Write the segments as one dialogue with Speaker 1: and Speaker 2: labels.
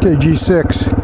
Speaker 1: Okay, G6.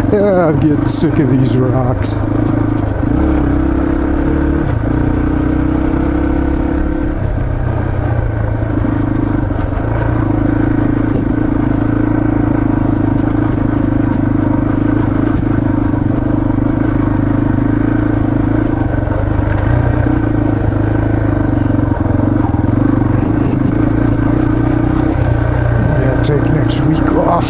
Speaker 1: Yeah, I'm getting sick of these rocks. Yeah, take next week off.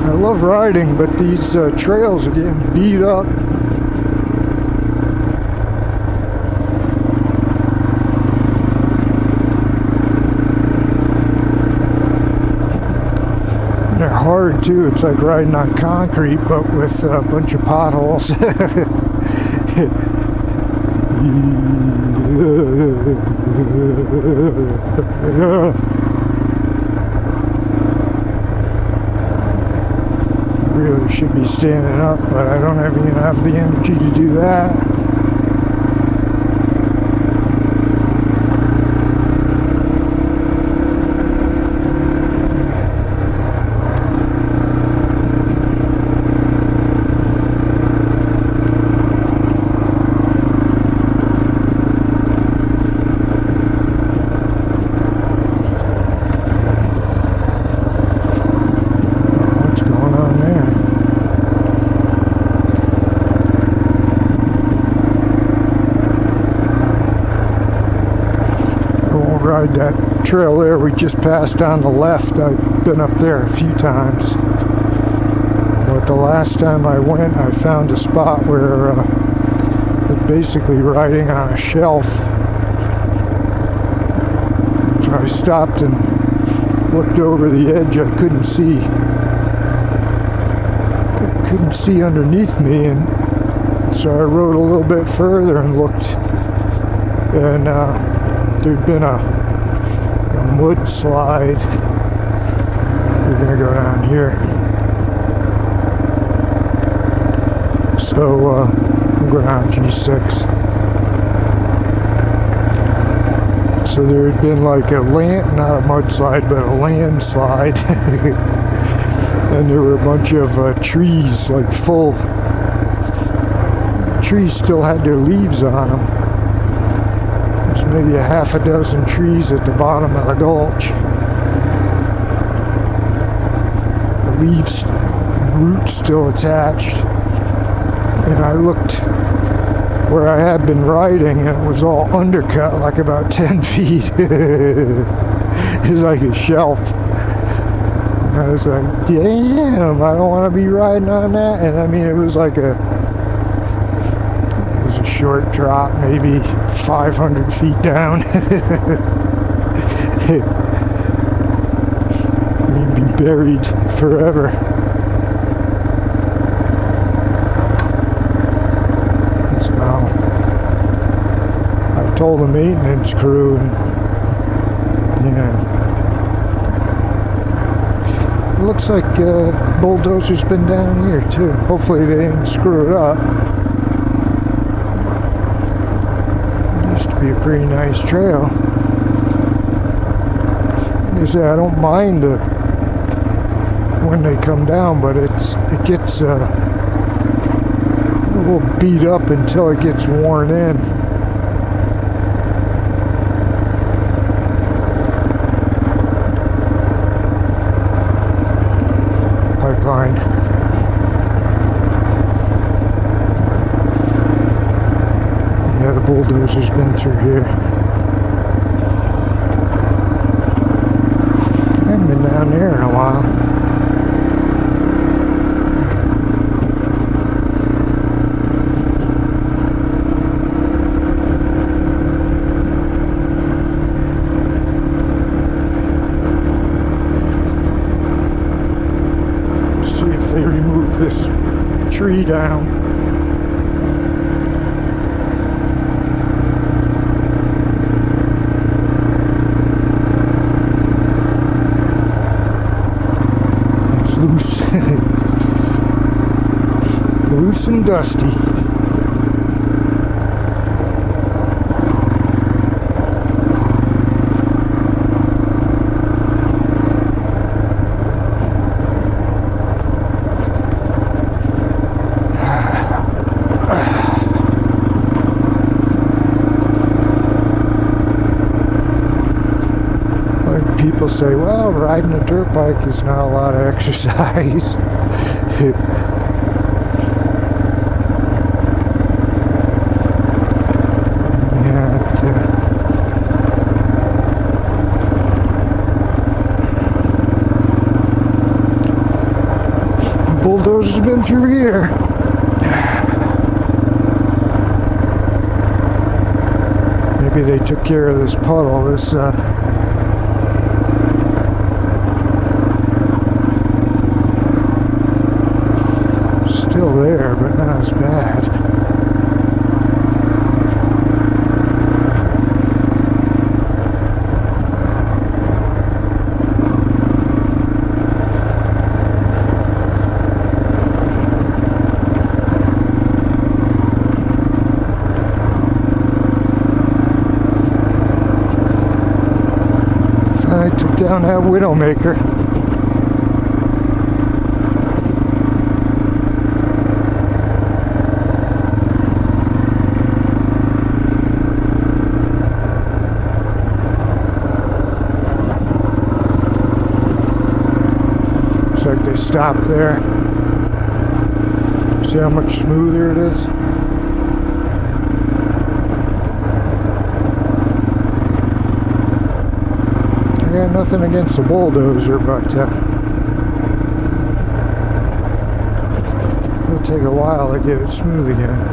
Speaker 1: I love riding, but these trails are getting beat up. They're hard too. It's like riding on concrete, but with a bunch of potholes. Really should be standing up, but I don't even have the energy to do that. Ride that trail there we just passed on the left. I've been up there a few times, but the last time I went I found a spot where it's basically riding on a shelf, so I stopped and looked over the edge. I couldn't see underneath me, and so I rode a little bit further and looked, and there'd been a mudslide. We're gonna go down here. So I'm going on G6. So there had been like not a mudslide, but a landslide. And there were a bunch of trees, like full. Trees still had their leaves on them. There's maybe a half a dozen trees at the bottom of the gulch. leaves, roots still attached. And I looked where I had been riding, and it was all undercut, like about 10 feet. It's like a shelf. And I was like, damn, I don't want to be riding on that. And I mean, it was like a short drop, maybe 500 feet down. You'd be buried forever. So I told the maintenance crew, and it looks like bulldozer's been down here too. Hopefully they didn't screw it up. Be a pretty nice trail. Like I say, I don't mind when they come down, but it gets a little beat up until it gets worn in. Pipeline. Yeah, the bulldozer's been through here. I haven't been down there in a while. Let's see if they remove this tree down. Loose. Loose and dusty. People say, well, riding a dirt bike is not a lot of exercise. Bulldozer's been through here. Maybe they took care of this puddle. This still there, but not as bad. I took down that Widowmaker. Looks like they stopped there. See how much smoother it is? I got nothing against the bulldozer, but it'll take a while to get it smooth again.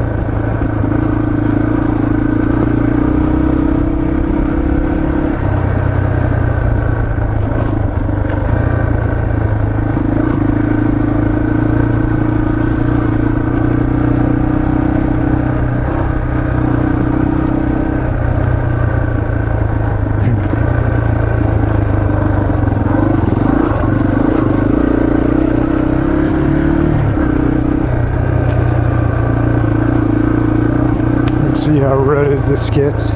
Speaker 1: See how rutted this gets.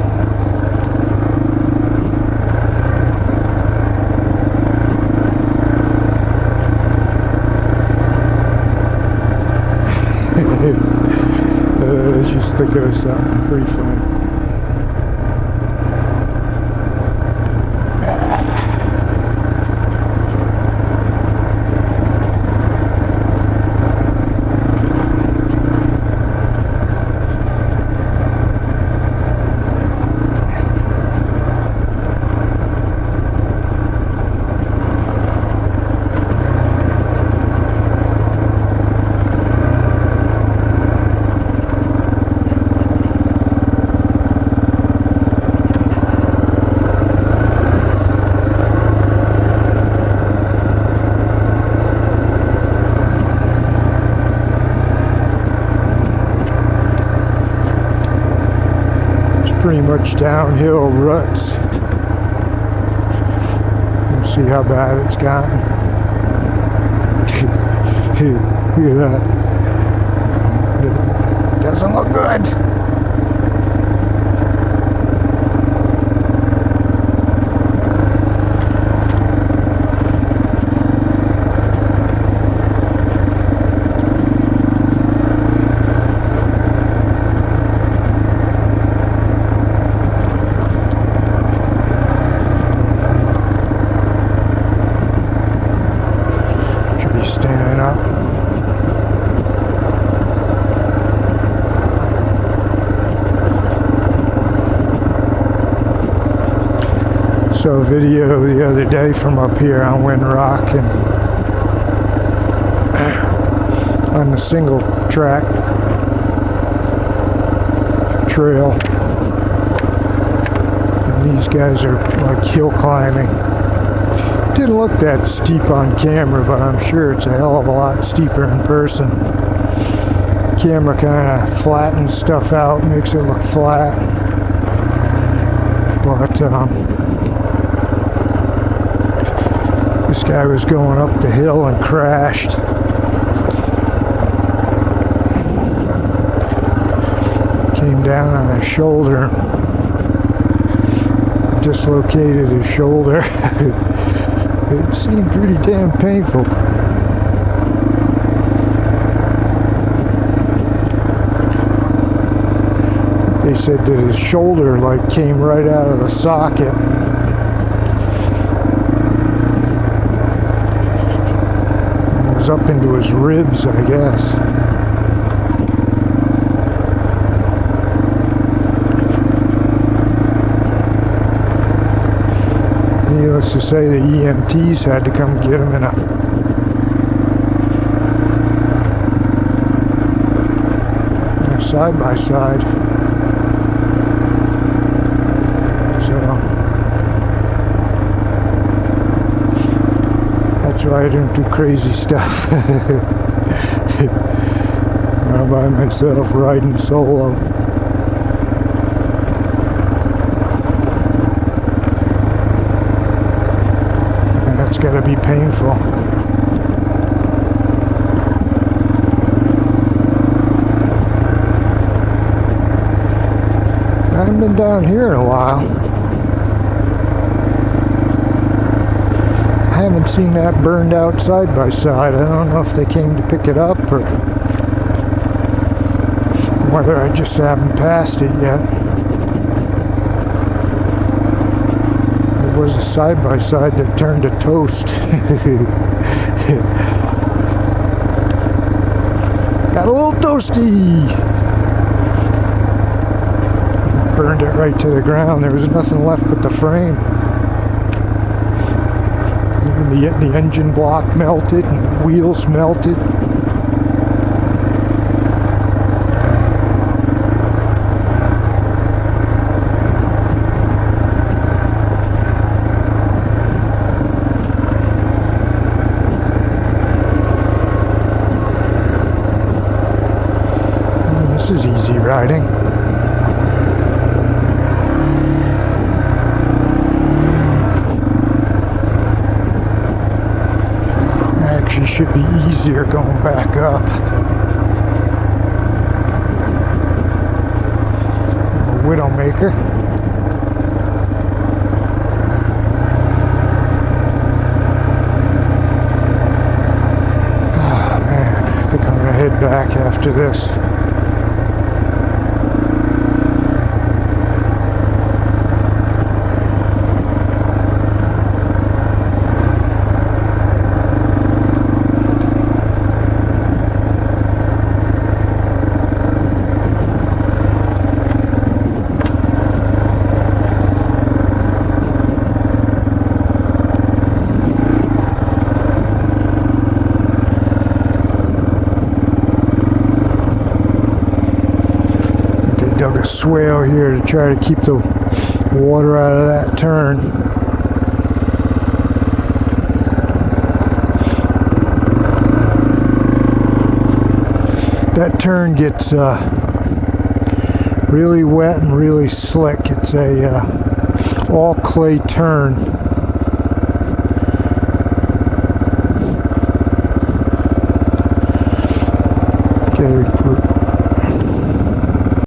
Speaker 1: Just thinking of something pretty funny. pretty much downhill ruts. We'll see how bad it's gotten. Look at that. It doesn't look good. Standing up. So a video the other day from up here on Windrock, and on the single track trail, and these guys are like hill climbing. Didn't look that steep on camera, but I'm sure it's a hell of a lot steeper in person. Camera kind of flattens stuff out, makes it look flat. But this guy was going up the hill and crashed. Came down on his shoulder, dislocated his shoulder. It seemed pretty damn painful. They said that his shoulder like came right out of the socket. It was up into his ribs, I guess. Needless to say, the EMTs had to come get him in a side-by-side. So that's why I don't do crazy stuff. I'm by myself riding solo. It's got to be painful. I haven't been down here in a while. I haven't seen that burned out side by side. I don't know if they came to pick it up or whether I just haven't passed it yet. It was a side-by-side that turned to toast. Got a little toasty. Burned it right to the ground. There was nothing left but the frame. Even the engine block melted and the wheels melted. This is easy riding. Actually should be easier going back up. A Widowmaker. Ah, man, I think I'm gonna head back after this. Dug a swale here to try to keep the water out of that turn. That turn gets Really wet and really slick. It's a all clay turn. Okay,